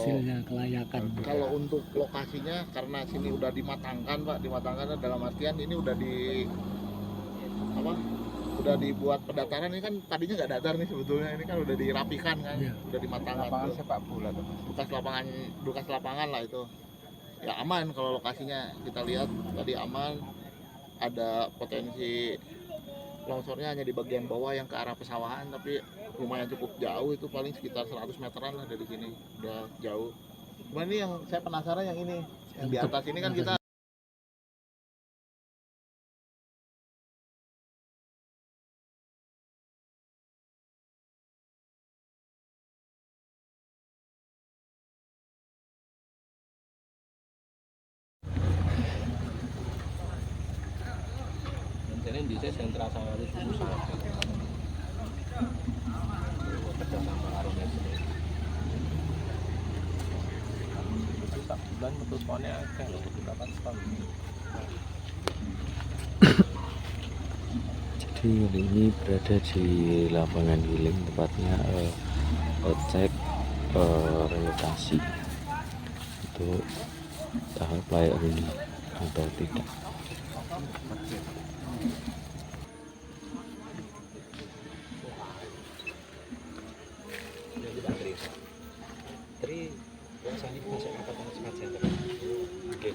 hasilnya kelayakan. Kalau untuk lokasinya karena sini udah dimatangkan Pak, dimatangkan dalam artian ini udah udah dibuat pendataran. Ini kan tadinya nggak datar nih sebetulnya, ini kan udah dirapikan kan, udah dimatangkan. Lapangan sepak bola tuh Mas. Bekas lapangan lah itu. Ya aman kalau lokasinya kita lihat tadi aman. Ada potensi longsornya hanya di bagian bawah yang ke arah pesawahan, tapi lumayan cukup jauh, itu paling sekitar 100 meteran lah dari sini, udah jauh. Cuma ini yang saya penasaran yang ini, yang di atas ini kan kita Jadi di sentra sawari susah. Kerja sama karo mesri. Tak bulan metu sone akeh lho, dapat ton. Jadi ini berada di lapangan Giling, tepatnya cek relokasi untuk tahap layak huni atau tidak.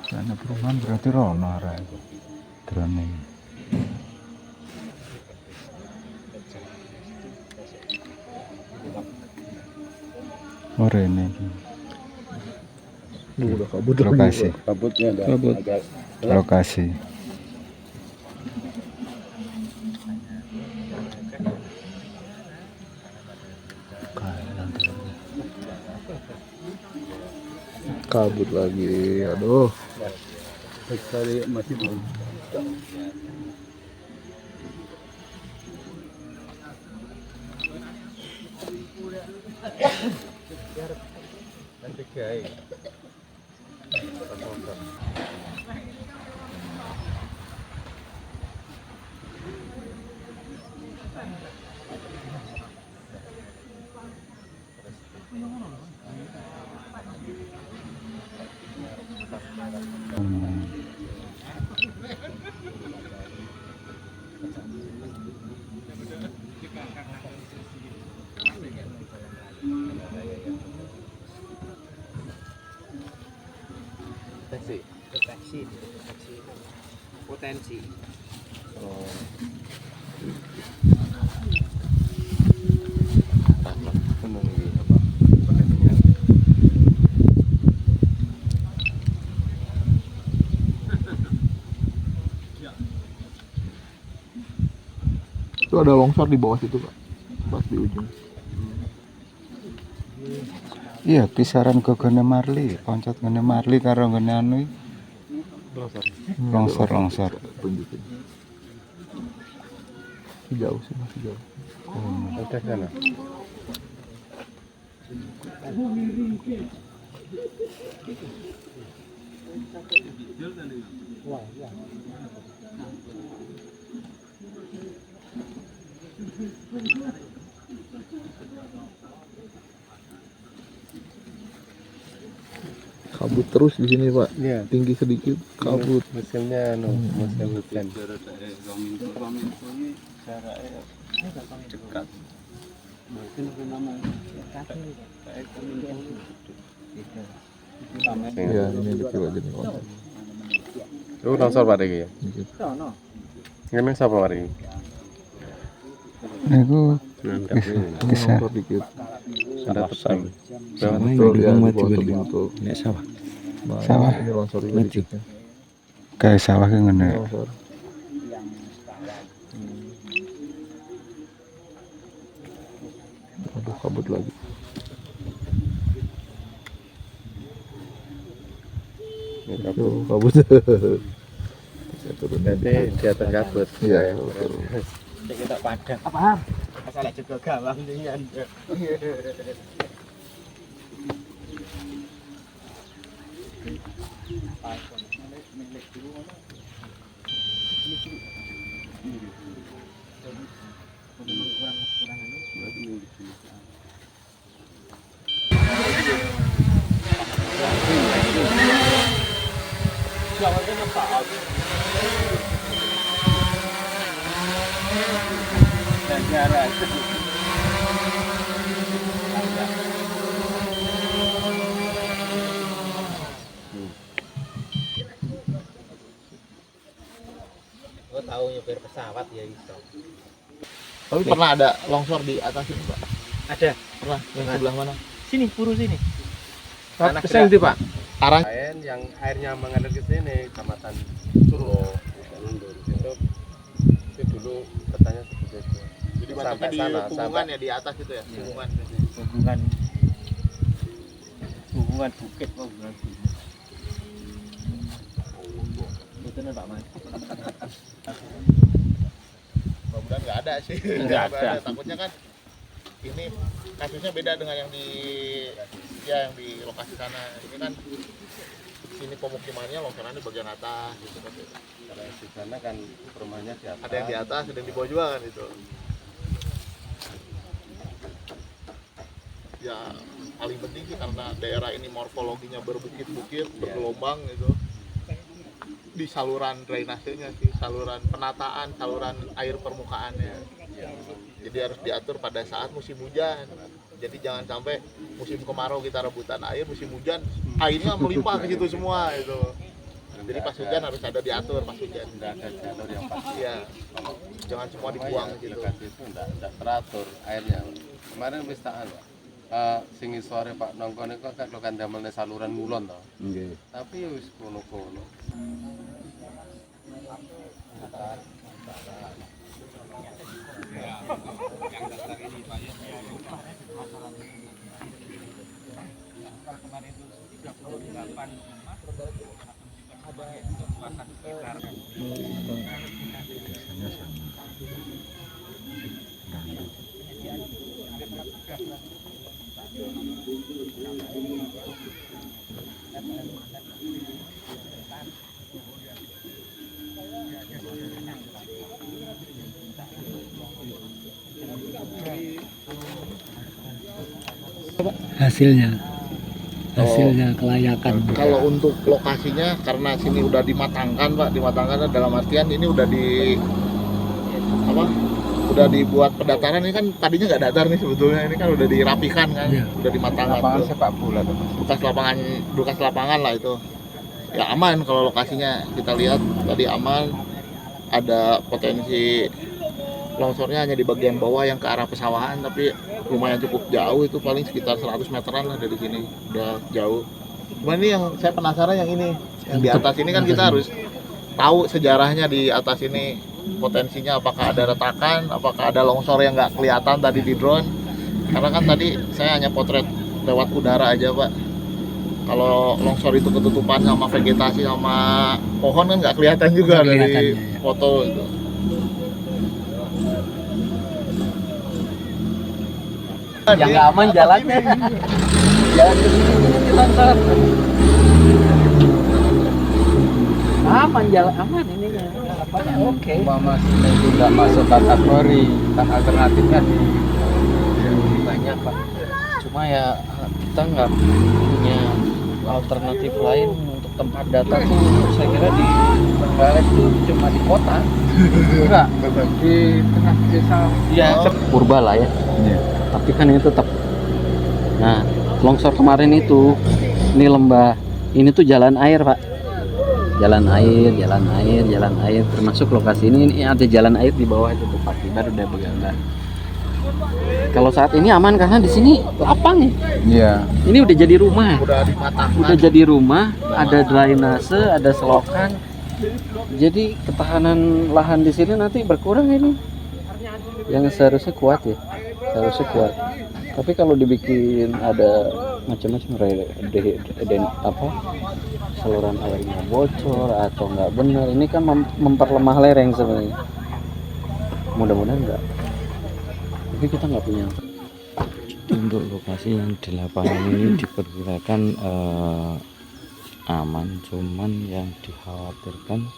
Karena perumahan berarti rono arah itu drone. Ore ini udah kabut lokasi. Kabutnya Kabut. Lokasi. kabut lagi, aduh. sekali masih belum. Nanti guys. Potensi. Itu ada longsor di bawah situ Pak, pas di ujung. Iya, kisaran ke Gene Marli, loncat Gene Marli karo Gene anu longsor. Tunjukin. Jauh sih, masih jauh. Udah sana. Kabut terus di sini Pak. Iya. Tinggi sedikit kabut. Musimnya musim hujan. Dekat. Iya, ini dikit aja nih konten. Lu longsor Pak iki ya? Ngene sapa Pak iki? Niku kisah Longsor dikit. Ada tepan. Sawah Betul ya, yang di mati bawah balik. tebing tuh. Nek sawah. Nah, Sawah. ini longsor ini Mati. dikitnya. kayak sawah ki ngene. Ini longsor. Aduh, kabut lagi. Tuh, kabut. Saya turun. Berarti di atas kabut. Iya, betul. Kita padat. Paham? Asal juga gawang dengan. Gue tahu nyopir pesawat ya iso. Tapi pernah ada longsor di atas ini, Pak? Ada. Pernah. Yang sebelah mana? Sini, puru sini. Tanah di Pak. Arah Lain yang airnya mengalir ke sini, Kecamatan Suro, Mundur. Itu dulu katanya seperti itu. jadi banyaknya di Tunggungan ya, di atas itu ya? Tunggungan. Hubungan bukit kok hubungan bukit. Itu nih Pak Mas. Mudah-mudahan nggak ada sih. Nggak ada. Takutnya kan ini kasusnya beda dengan yang yang di lokasi sana. Ini kan sini pemukimannya longsoran di bagian atas gitu kan. Karena di sana kan rumahnya di atas. Ada yang di atas, ada yang di bawah juga kan itu. Ya paling penting sih karena daerah ini morfologinya berbukit-bukit, bergelombang gitu. Di saluran drainasenya sih, saluran penataan, saluran air permukaannya. Jadi harus diatur pada saat musim hujan. Jadi jangan sampai musim kemarau kita rebutan air, musim hujan airnya melimpah ke situ semua itu. Jadi pas hujan harus ada diatur pas hujan. Tidak ada jalur yang pasti. Iya. Jangan semua dibuang Rumah gitu. lokasi itu tidak teratur airnya. Kemarin wis tak anu, sing sore Pak nongkon itu kan damelne saluran ngulon to. Nggih. Tapi wis kono-kono. hasilnya kelayakan. Kalau untuk lokasinya karena sini udah dimatangkan Pak, dimatangkan dalam artian ini udah udah dibuat pendataran. Ini kan tadinya nggak datar nih sebetulnya, ini kan udah dirapikan kan, Iya. udah dimatangkan. Lapangan tuh. sepak bola tuh. bekas lapangan lah itu. Ya aman kalau lokasinya kita lihat tadi aman. Ada potensi longsornya hanya di bagian bawah yang ke arah pesawahan, tapi lumayan cukup jauh, itu paling sekitar 100 meteran lah dari sini, udah jauh. Cuman ini yang saya penasaran yang ini, yang di atas ini kan kita harus tahu sejarahnya di atas ini, potensinya apakah ada retakan, apakah ada longsor yang nggak kelihatan tadi di drone. Karena kan tadi saya hanya potret lewat udara aja Pak. Kalau longsor itu ketutupan sama vegetasi sama pohon kan nggak kelihatan juga Nggak kelihatan, dari ya. foto itu. Yang nggak aman jalannya. Jalan ke sini longsor. Aman jalan aman ini ya. Apanya oke. Umpama itu nggak masuk kategori, kan alternatifnya di Banyak Pak. Cuma ya kita nggak punya alternatif lain untuk tempat data tuh. Saya kira di Trenggalek tuh cuma di kota. enggak di tengah desa. Iya. Purba lah ya. Iya. Tapi kan ini tetap. Nah, longsor kemarin itu, ini lembah, ini tuh jalan air Pak. Jalan air, termasuk lokasi ini ada jalan air di bawah itu tuh Pak, baru udah bergambar. Kalau saat ini aman karena di sini lapang nih. Iya. Ini udah jadi rumah, Udah dimatangkan. udah jadi rumah, ada drainase, ada selokan. Jadi ketahanan lahan di sini nanti berkurang ini. Yang seharusnya kuat ya, seharusnya kuat. Tapi kalau dibikin ada macam-macam saluran airnya bocor atau nggak benar, ini kan memperlemah lereng sebenarnya. Mudah-mudahan enggak. Tapi kita nggak punya. Untuk lokasi yang di lapangan ini diperkirakan aman, cuman yang dikhawatirkan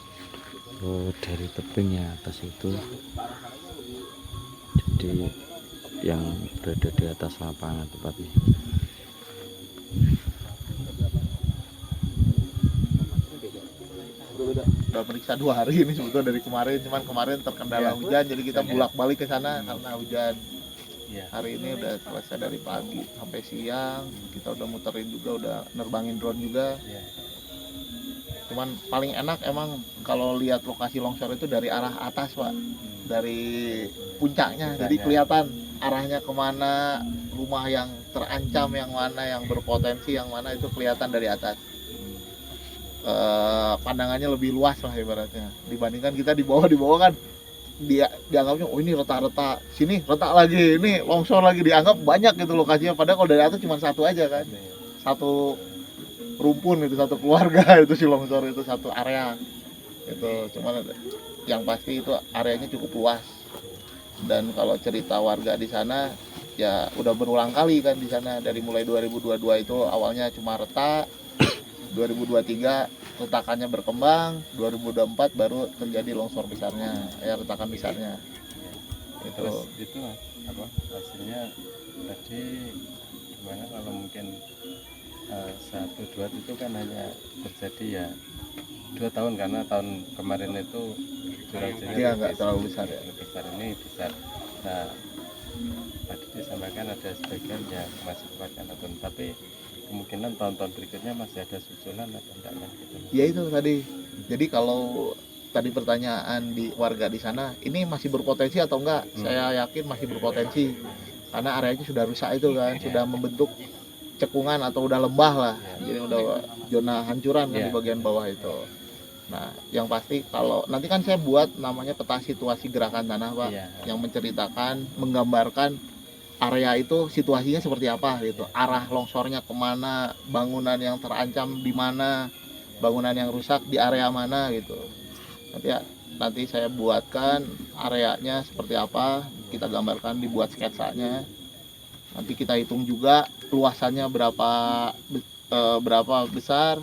dari tebingnya atas itu, jadi yang berada di atas lapangan tepatnya. udah periksa 2 hari ini sebetulnya dari kemarin, cuman kemarin terkendala hujan jadi kita bolak-balik ke sana karena hujan. Iya. Hari ini udah selesai dari pagi sampai siang, kita udah muterin juga, udah nerbangin drone juga. Iya. Cuman paling enak emang kalau lihat lokasi longsor itu dari arah atas Pak, dari puncaknya, jadi kelihatan arahnya kemana, rumah yang terancam yang mana, yang berpotensi yang mana, itu kelihatan dari atas. Pandangannya lebih luas lah ibaratnya dibandingkan kita di bawah kan dia dianggapnya oh ini retak-retak, sini retak lagi, ini longsor lagi, dianggap banyak gitu lokasinya, padahal kalau dari atas cuma satu aja kan, satu rumpun itu, satu keluarga itu si longsor itu, satu area itu. Cuman yang pasti itu areanya cukup luas, dan kalau cerita warga di sana ya udah berulang kali kan di sana, dari mulai 2022 itu awalnya cuma retak, 2023 retakannya berkembang, 2024 baru terjadi longsor besarnya, retakan besarnya. Terus itu apa hasilnya tadi gimana kalau mungkin 1-2 itu kan hanya terjadi ya 2 tahun, karena tahun kemarin itu curah hujannya Iya, nggak terlalu besar ya. besar, ini besar. Nah tadi disampaikan ada sebagian yang masih kuat karena turun, tapi kemungkinan tahun-tahun berikutnya masih ada susulan atau enggak kan gitu. Ya itu tadi. Jadi kalau tadi pertanyaan di warga di sana, ini masih berpotensi atau enggak? Saya yakin masih berpotensi. Karena areanya sudah rusak itu kan, sudah membentuk cekungan atau udah lembah lah. Jadi udah zona hancuran kan di bagian bawah itu. Nah, yang pasti kalau nanti kan saya buat namanya peta situasi gerakan tanah, Pak, yang menceritakan, menggambarkan area itu situasinya seperti apa gitu, arah longsornya kemana, bangunan yang terancam di mana, bangunan yang rusak di area mana gitu. Nanti saya buatkan areanya seperti apa, kita gambarkan, dibuat sketsanya. Nanti kita hitung juga luasannya berapa besar,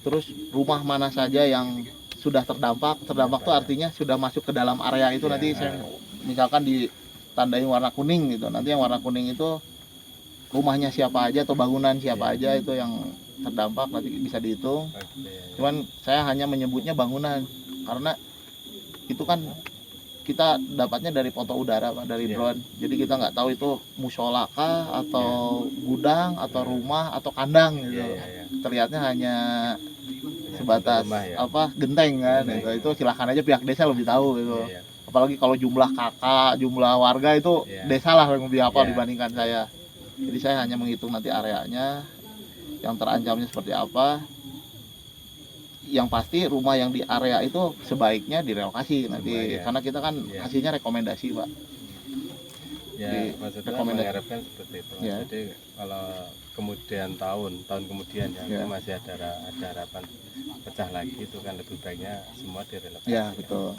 terus rumah mana saja yang sudah terdampak. Terdampak itu artinya sudah masuk ke dalam area itu. Nanti saya misalkan ditandain warna kuning gitu, nanti yang warna kuning itu rumahnya siapa aja atau bangunan siapa aja itu yang terdampak, nanti bisa dihitung. Cuman saya hanya menyebutnya bangunan karena itu kan kita dapatnya dari foto udara Pak, dari drone. Jadi kita nggak tahu itu musola kah atau gudang atau rumah atau kandang gitu. Terlihatnya hanya sebatas genteng kan. Itu silahkan aja pihak desa lebih tahu gitu. Apalagi kalau jumlah kakak, jumlah warga itu desa lah yang lebih hafal dibandingkan saya. Jadi saya hanya menghitung nanti areanya, yang terancamnya seperti apa. Yang pasti rumah yang di area itu sebaiknya direlokasi nanti, karena kita kan hasilnya rekomendasi Pak. Ya, Jadi, maksudnya mengharapkan seperti itu. Jadi kalau kemudian tahun kemudian itu masih ada harapan pecah lagi, itu kan lebih baiknya semua direlokasi. Ya betul.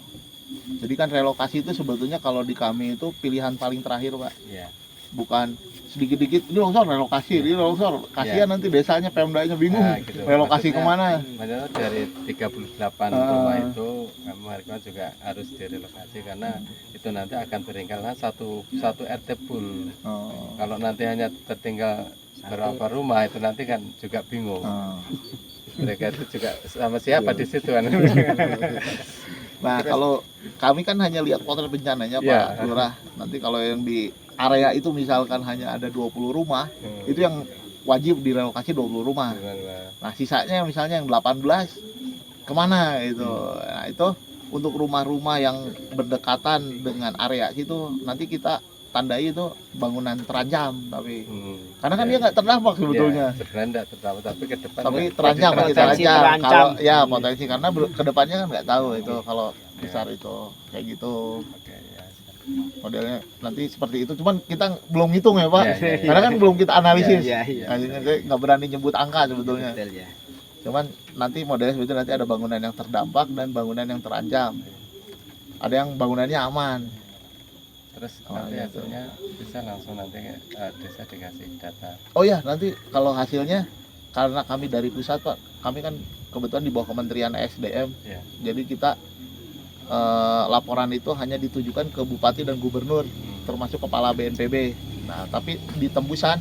Jadi kan relokasi itu sebetulnya kalau di kami itu pilihan paling terakhir Pak. Bukan sedikit-dikit ini longsor relokasi, ini longsor, kasihan nanti desanya, pemdanya bingung gitu. relokasi kemana. Maksudnya dari 38 rumah itu mereka juga harus direlokasi, karena itu nanti akan tertinggal satu RT full. Kalau nanti hanya tertinggal beberapa rumah itu nanti kan juga bingung. Mereka itu juga sama siapa di situ kan. Nah kalau kami kan hanya lihat potret bencananya Pak Lurah. Nanti kalau yang di area itu misalkan hanya ada 20 rumah, itu yang wajib direlokasi 20 rumah. Nah sisanya misalnya yang 18 kemana gitu. Nah itu untuk rumah-rumah yang berdekatan dengan area situ nanti kita tandai itu bangunan terancam, tapi karena kan dia nggak terdampak sebetulnya. Sebenarnya nggak terdampak, tapi ke depan tapi terancam, masih terancam. Kalau ya potensi, karena kedepannya kan nggak tahu itu kalau besar itu kayak gitu. Modelnya nanti seperti itu, cuman kita belum hitung ya Pak, karena kan belum kita analisis. Akhirnya saya nggak berani nyebut angka sebetulnya. Cuman nanti modelnya sebetulnya nanti ada bangunan yang terdampak dan bangunan yang terancam. Ada yang bangunannya aman. Terus nanti hasilnya bisa langsung nanti desa dikasih data. Oh ya, nanti kalau hasilnya, karena kami dari pusat Pak, kami kan kebetulan di bawah Kementerian SDM, jadi kita laporan itu hanya ditujukan ke bupati dan gubernur, termasuk kepala BNPB. Nah, tapi di tembusan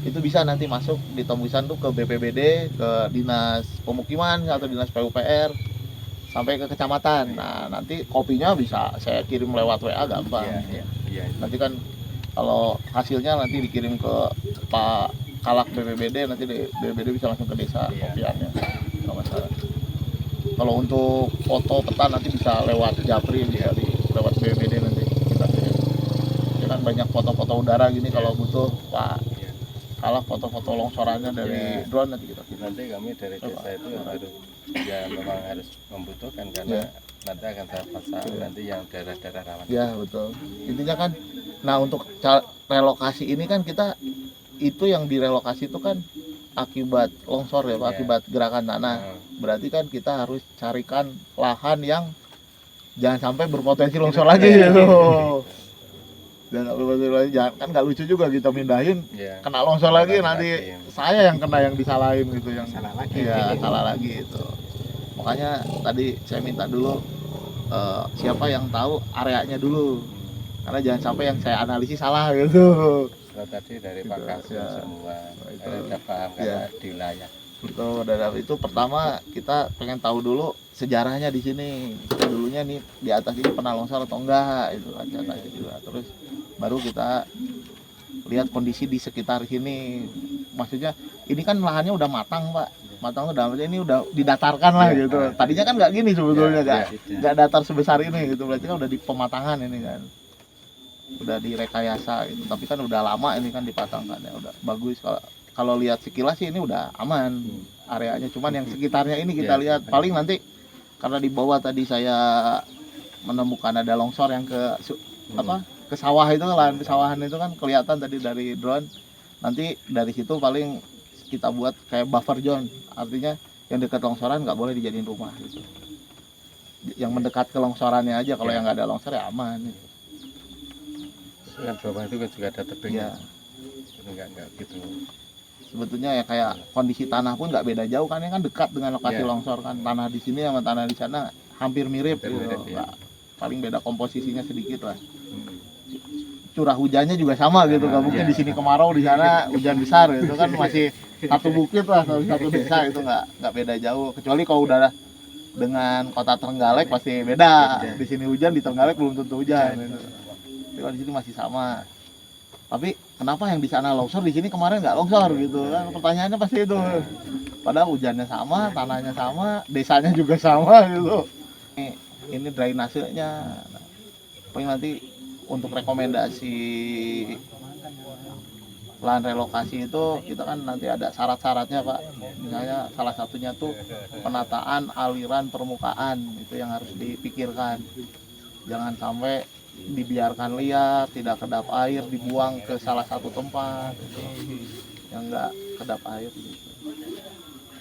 itu bisa nanti masuk di tembusan tuh ke BPBD, ke dinas pemukiman atau dinas PUPR, sampai ke kecamatan. Nah, nanti kopinya bisa saya kirim lewat WA gampang. Iya. Nanti kan kalau hasilnya nanti dikirim ke Pak Kalak BPBD, nanti BPBD bisa langsung ke desa kopiannya. Nggak masalah. Kalau untuk foto peta nanti bisa lewat Japri, bisa lewat BPBD nanti kita kirim. Ya kan banyak foto-foto udara gini, kalau butuh Pak Kalak foto-foto longsorannya dari drone nanti kita kirim. Nanti kami dari desa itu harus memang harus membutuhkan karena nanti akan saya pasang nanti yang daerah-daerah rawan. Ya betul. Intinya kan, nah untuk relokasi ini kan kita itu yang direlokasi itu kan akibat longsor ya Pak, akibat gerakan tanah. Berarti kan kita harus carikan lahan yang jangan sampai berpotensi longsor lagi gitu. Dan jangan, kan nggak lucu juga kita mindahin kena longsor lagi, nanti saya yang kena, yang disalahin gitu, yang salah lagi. Iya, salah lagi itu. Makanya tadi saya minta dulu siapa yang tahu areanya dulu, karena jangan sampai yang saya analisis salah gitu. Kalau tadi dari Gitu, Pak Kasum ya. semua Itu. ada paham karena di wilayah. Betul, dari itu pertama kita pengen tahu dulu sejarahnya di sini. Dulunya nih di atas ini pernah longsor atau enggak, itu kan katanya juga. Terus baru kita lihat kondisi di sekitar sini. Maksudnya ini kan lahannya udah matang Pak, matang udah, ini udah didatarkan lah gitu. Tadinya kan nggak gini sebetulnya, nggak datar sebesar ini gitu. Berarti kan udah di pematangan ini kan, udah direkayasa gitu. Tapi kan udah lama ini kan dipatangkan ya, udah bagus. Kalau lihat sekilas sih ini udah aman areanya, cuman yang sekitarnya ini kita lihat paling nanti, karena di bawah tadi saya menemukan ada longsor yang ke sawah itu, lahan pesawahan itu kan kelihatan tadi dari drone. Nanti dari situ paling kita buat kayak buffer zone, artinya yang dekat longsoran nggak boleh dijadiin rumah gitu. Yang mendekat ke longsorannya aja, kalau yang nggak ada longsor ya aman. Kan bawah itu kan juga ada tebingnya. Ya. Enggak gitu. Sebetulnya ya kayak kondisi tanah pun nggak beda jauh kan, ini kan dekat dengan lokasi longsor kan. Tanah di sini sama tanah di sana hampir mirip gitu. Nggak, paling beda komposisinya sedikit lah. Curah hujannya juga sama gitu, nggak mungkin di sini kemarau, di sana hujan besar gitu kan, masih satu bukit lah, satu desa itu nggak beda jauh. Kecuali kalau udah dengan kota Trenggalek pasti beda. Di sini hujan, di Trenggalek belum tentu hujan. Gitu. Tapi kalau di sini masih sama. Tapi kenapa yang di sana longsor, di sini kemarin nggak longsor gitu kan? Pertanyaannya pasti itu. Padahal hujannya sama, tanahnya sama, desanya juga sama gitu. Ini drainasenya. Paling nanti untuk rekomendasi lahan relokasi itu kita kan nanti ada syarat-syaratnya Pak. Misalnya salah satunya tuh penataan aliran permukaan, itu yang harus dipikirkan. Jangan sampai dibiarkan liar, tidak kedap air, dibuang ke salah satu tempat gitu, yang nggak kedap air gitu.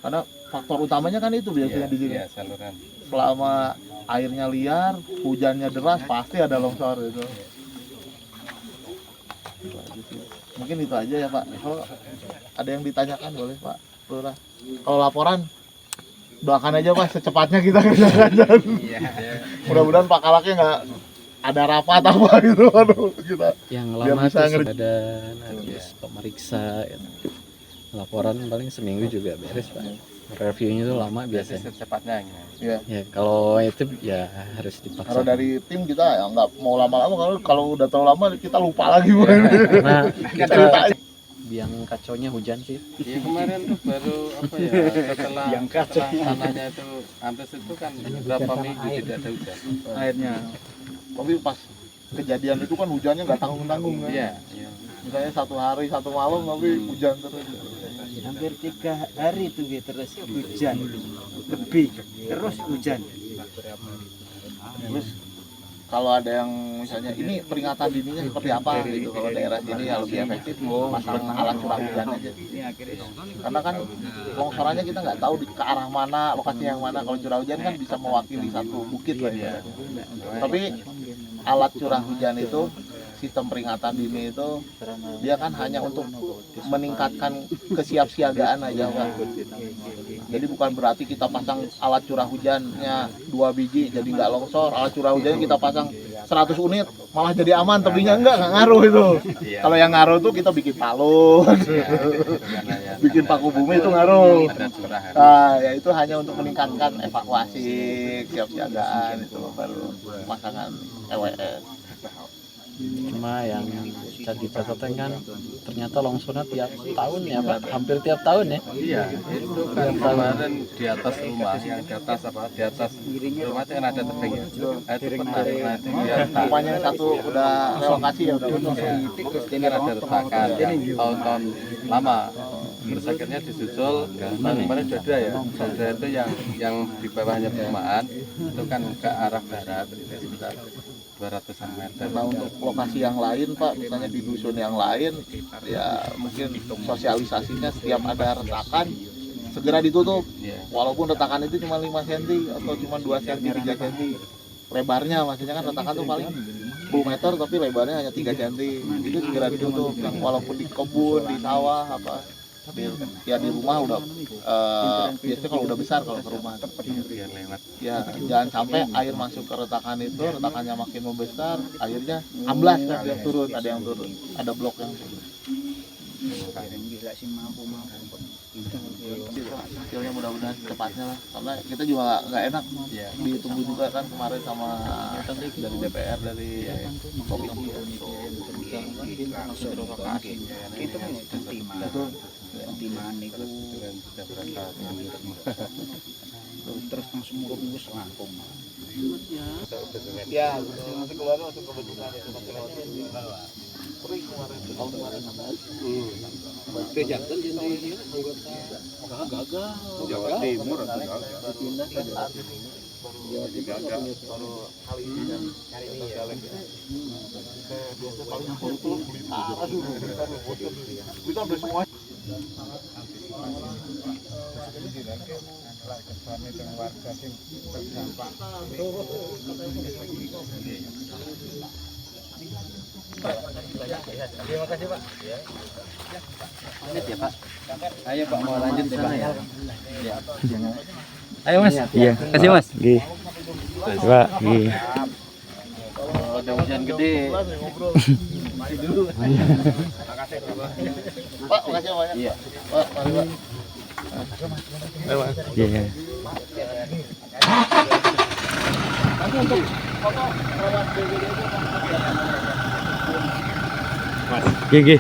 Karena faktor utamanya kan itu biasanya di sini. Saluran. Selama airnya liar, hujannya deras, pasti ada longsor gitu. Mungkin itu aja ya Pak. Kalau ada yang ditanyakan boleh Pak Lurah. Kalau laporan doakan aja Pak secepatnya kita kerjakan. Mudah-mudahan Pak Kalaknya nggak ada rapat apa gitu, aduh kita. Yang biar lama bisa tuh badan harus pemeriksa gitu. Laporan paling seminggu juga beres Pak. Reviewnya tuh lama biasanya. Secepatnya Ya. Ya kalau itu ya harus dipaksa. Kalau dari tim kita ya nggak mau lama-lama, kalau udah terlalu lama kita lupa lagi Bu. Karena Kita kita yang kacaunya hujan sih. ya kemarin tuh baru apa ya setelah tanahnya itu ambles itu kan berapa minggu tidak ada hujan. Airnya. Tapi pas kejadian itu kan hujannya nggak tanggung-tanggung kan. Iya. Misalnya satu hari satu malam tapi hujan terus. Hampir 3 hari itu terus hujan, lebih terus hujan. Terus kalau ada yang misalnya ini peringatan dininya seperti apa gitu, kalau daerah sini yang lebih efektif masang alat curah hujan aja. Karena kan longsorannya kita nggak tahu ke arah mana, lokasi yang mana. Kalau curah hujan kan bisa mewakili satu bukit lah ya. Tapi alat curah hujan itu sistem peringatan dini itu dia kan hanya untuk meningkatkan kesiapsiagaan aja Pak. Jadi bukan berarti kita pasang alat curah hujannya 2 biji jadi nggak longsor, alat curah hujannya kita pasang 100 unit malah jadi aman, tepinya nggak ngaruh itu. Kalau yang ngaruh tuh kita bikin palung, bikin paku bumi itu ngaruh. Nah, ya itu hanya untuk meningkatkan evakuasi, kesiapsiagaan itu baru pemasangan EWS. Cuma yang jadi catatan kan ternyata longsornya tiap tahun ya Pak, hampir tiap tahun ya. Iya, itu kan kemarin di atas rumah, yang di atas apa? Di atas rumah itu kan ada tebing ya. Itu pernah, nah itu dia Rumahnya yang satu udah relokasi ya, udah ini kan ada retakan tahun-tahun lama. Terus akhirnya disusul, nah kemarin dua ya. Dua itu yang di bawahnya perumahan itu kan ke arah barat, itu sekitar 200-an meter. Nah untuk lokasi yang lain Pak, misalnya di dusun yang lain, ya mungkin sosialisasinya setiap ada retakan segera ditutup. Walaupun retakan itu cuma 5 cm atau cuma 2 cm, 3 cm lebarnya, maksudnya kan retakan tuh paling 10 meter tapi lebarnya hanya 3 cm. Itu segera ditutup, yang walaupun di kebun, di sawah apa. Ya di rumah udah biasanya kalau udah besar kalau ke rumah ya jangan sampai air masuk ke retakan itu, retakannya makin membesar, airnya amblas kan, yang turun, ada blok yang turun. Hasilnya mudah-mudahan cepatnya lah, karena kita juga nggak enak ditunggu juga kan kemarin sama dari DPR, dari komisi itu Timan itu terus langsung ngurus langkung. ya nanti keluar langsung ke bentukan itu masih lewat kering kemarin tahun 2016. Kejaksaan jadi anggota gagal timur dipindah ke baru kali ini kan gagal biasa paling baru tuh beli kita udah semua. Terima kasih Pak. Lanjut ya Pak. Ayo Pak mau lanjut ke sana ya. Ayo Mas. Iya, kasih Mas. Nggih. Pak, nggih. Kalau ada hujan gede. Masih dulu. Pak, makasih banyak. Iya. Pak, mari Pak. Iya. Nanti untuk foto lewat BGD itu Nggih, nggih.